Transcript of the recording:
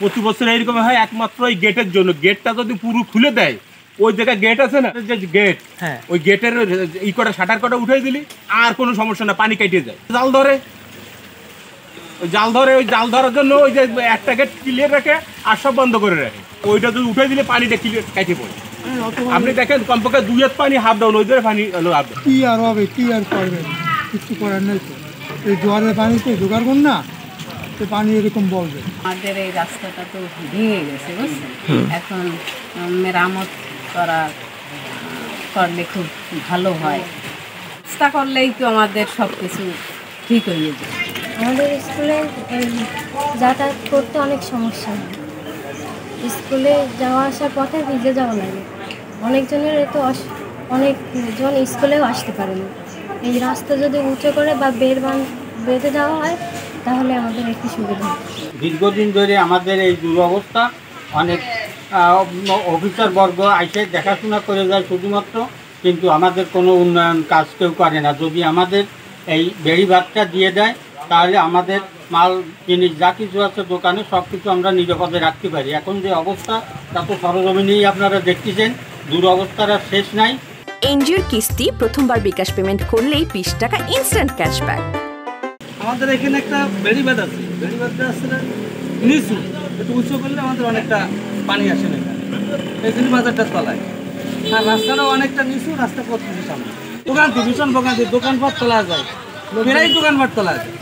প্রতি বছর এইরকম হয় একমাত্র ওই গেটের জন্য। গেটটা যদি পুরো খুলে দেয়, ওই জায়গায় গেট আছে না, যে গেট, হ্যাঁ, ওই গেটের ই কটা শাটার কটা উঠাই দিলি আর কোনো সমস্যা না, পানি কেটে যায়। জাল ধরে, ওই জাল ধরে, ওই জাল ধরার জন্য ওই যে একটা গেট ক্লিয়ার রাখে আর সব বন্ধ করে রাখে। ওইটা যদি উঠাই দিলে পানিটা ক্লিয়ার কেটে পড়ে। আপনি দেখেন কমপক্ষে 2 হাত পানি হাফ ডাউন, ওই পানি হলো হাফ ডাউন। কি আর হবে, কি আর করবে, কিছু করার নেই তো। এই জোয়ারের পানিতে জোগাড় করুন না, তো পানি এরকম বলবে। আমাদের এই রাস্তাটা তো ভেঙে গেছে, বুঝছেন? এখন মেরামত করলে খুব ভালো হয়। রাস্তা করলেই তো আমাদের সব কিছু ঠিক হয়ে যায়। আমাদের স্কুলে যাতায়াত করতে অনেক সমস্যা হয়। স্কুলে যাওয়া আসার পথে ভিজে যাওয়া লাগে। অনেকজনের তো অনেকজন স্কুলেও আসতে পারে না। এই রাস্তা যদি উঁচু করে বা বেঁধে দেওয়া হয় তাহলে আমাদের একটু সুবিধা হয়। দীর্ঘদিন ধরে আমাদের এই দুরবস্থা, অনেক অফিসারবর্গ এসে দেখাশোনা করে যায় শুধুমাত্র, কিন্তু আমাদের কোনো উন্নয়ন কাজ কেউ করে না। যদি আমাদের এই বেড়িবাঁধটা দিয়ে দেয় তাহলে আমাদের মাল জিনিস যা কিছু আছে দোকানে সব কিছু আমরা নিরাপদে রাখতে পারি। এখন যে অবস্থা তা তো সরজমিনেই আপনারা দেখতেছেন, দুরবস্থার আর শেষ নাই। এনজিওর কিস্তি প্রথমবার বিকাশ পেমেন্ট করলেই 20 টাকা ইনস্ট্যান্ট ক্যাশব্যাক। আমাদের এখানে একটা বেড়িবাঁধ আছে, বেড়িবাঁধটা আসলে নিচু, একটু উঁচু করলে আমাদের অনেকটা পানি আসে না, এই জন্য বাজারটা তলায়। আর রাস্তাটাও অনেকটা নিচু, রাস্তা করতেছে সামনে দোকান ভীষণ ভোগান্তি, দোকানপাট তোলা যায়, প্রায় দোকানপাট তোলা যায়।